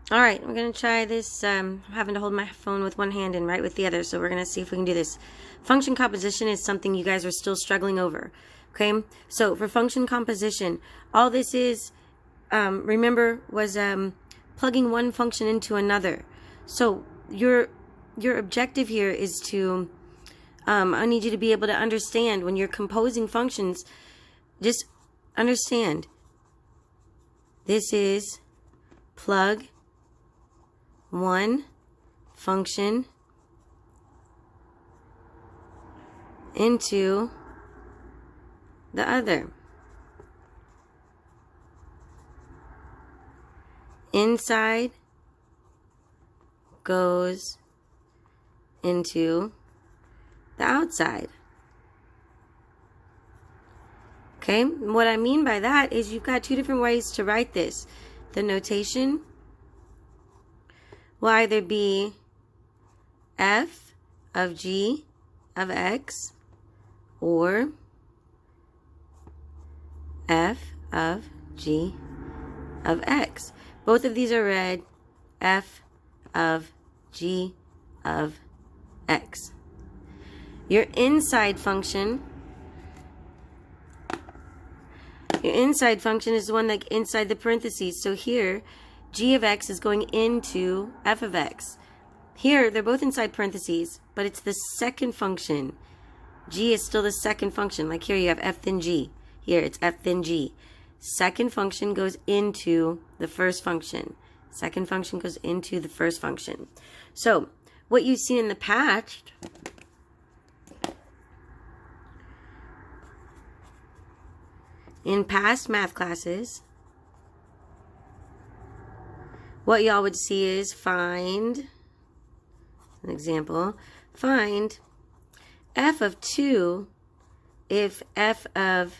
All right, we're going to try this. I'm having to hold my phone with one hand and write with the other, so we're going to see if we can do this. Function composition is something you guys are still struggling over. Okay, so for function composition, all this is, remember, was plugging one function into another. So your objective here is to, I need you to be able to understand when you're composing functions, just understand this is plug one function into the other. Inside goes into the outside. Okay, what I mean by that is you've got two different ways to write this. The notation will either be f of g of x or f of g of x. Both of these are read f of g of x. Your inside function is the one like inside the parentheses. So here, g of x is going into f of x. Here, they're both inside parentheses, but it's the second function. G is still the second function. Like here you have f then g. Here it's f then g. Second function goes into the first function. Second function goes into the first function. So what you've seen in the past in past math classes, what y'all would see is find, an example, find f of 2 if f of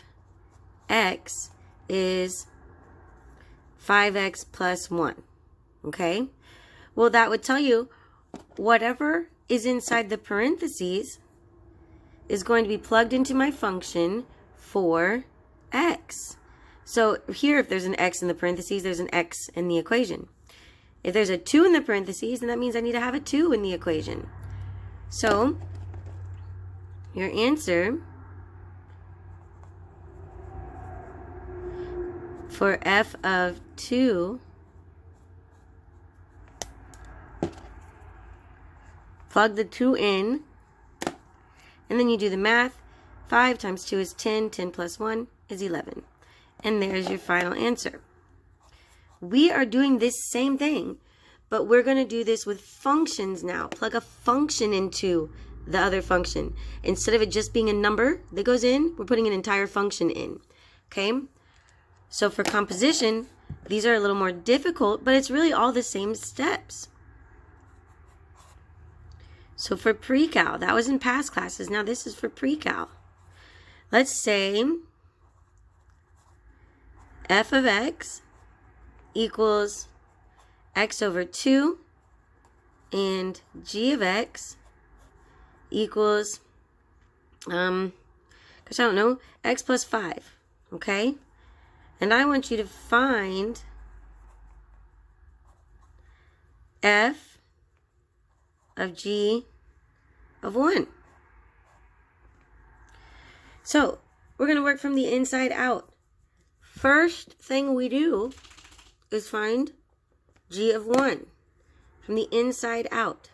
x is 5x plus 1. Okay? Well, that would tell you whatever is inside the parentheses is going to be plugged into my function for x. So here, if there's an x in the parentheses, there's an x in the equation. If there's a 2 in the parentheses, then that means I need to have a 2 in the equation. So your answer for f of 2, plug the 2 in, and then you do the math. 5 times 2 is 10. 10 plus 1 is 11. And there's your final answer. We are doing this same thing, but we're going to do this with functions now. Plug a function into the other function. Instead of it just being a number that goes in, we're putting an entire function in. Okay? So for composition, these are a little more difficult, but it's really all the same steps. So for pre-cal, that was in past classes. Now this is for pre-cal. Let's say f of x equals x over 2 and g of x equals, I don't know, x plus 5, okay? And I want you to find f of g of 1. So we're going to work from the inside out. First thing we do is find g of 1 from the inside out.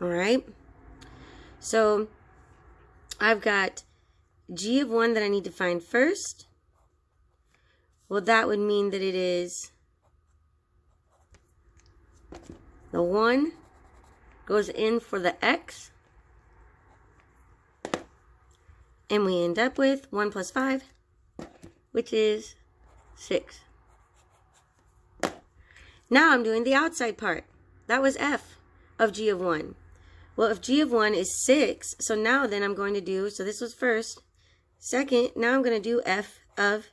All right. So I've got g of 1 that I need to find first. Well, that would mean that it is the 1 goes in for the x, and we end up with 1 plus 5, which is 6. Now I'm doing the outside part. That was f of g of 1. Well, if g of 1 is 6, so now then I'm going to do, so this was first. Second, now I'm going to do f of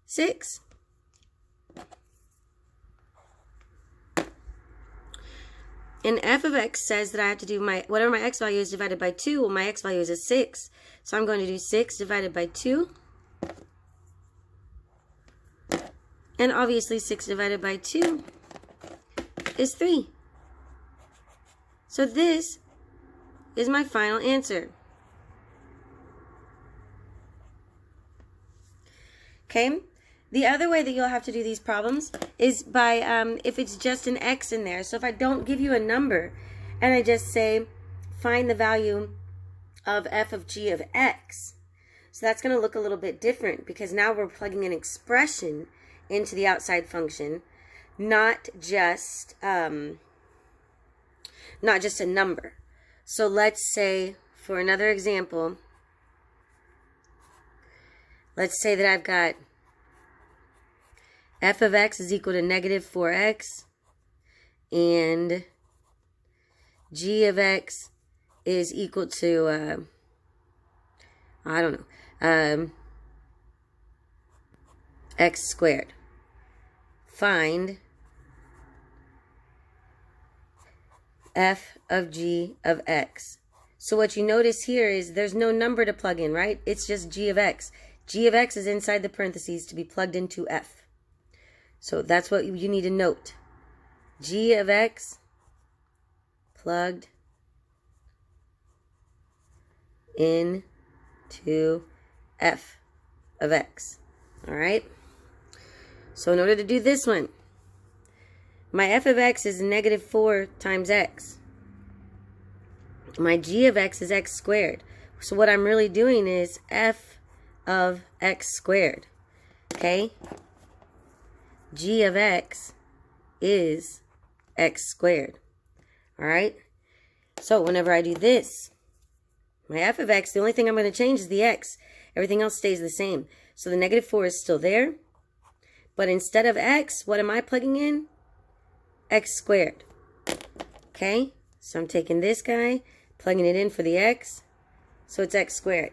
6. And f of x says that I have to do whatever my x value is divided by 2. Well, my x value is a 6. So I'm going to do 6 divided by 2. And obviously 6 divided by 2 is 3. So this is my final answer. Okay? The other way that you'll have to do these problems is by, if it's just an x in there. So if I don't give you a number and I just say, find the value of f of g of x. So that's going to look a little bit different because now we're plugging an expression into the outside function, not just a number. So let's say, for another example, let's say that I've got f of x is equal to negative 4x, and g of x is equal to, I don't know, x squared. Find f of g of x. So what you notice here is there's no number to plug in, right? It's just g of x. G of x is inside the parentheses to be plugged into f. So that's what you need to note. G of x plugged into f of x. All right? So in order to do this one, my f of x is negative 4 times x. My g of x is x squared. So what I'm really doing is f of x squared. Okay? G of x is x squared. Alright? So whenever I do this, my f of x, the only thing I'm going to change is the x. Everything else stays the same. So the negative 4 is still there. But instead of x, what am I plugging in? X squared. Okay? So I'm taking this guy, plugging it in for the x. So it's x squared.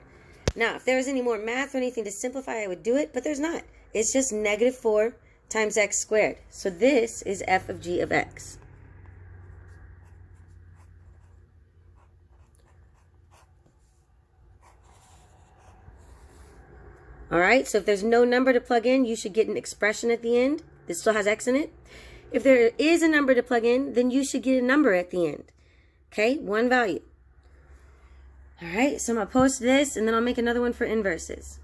Now, if there was any more math or anything to simplify, I would do it. But there's not. It's just negative 4 times x squared. So this is f of g of x. Alright, so if there's no number to plug in, you should get an expression at the end. This still has x in it. If there is a number to plug in, then you should get a number at the end. Okay, one value. Alright, so I'm going to post this, and then I'll make another one for inverses.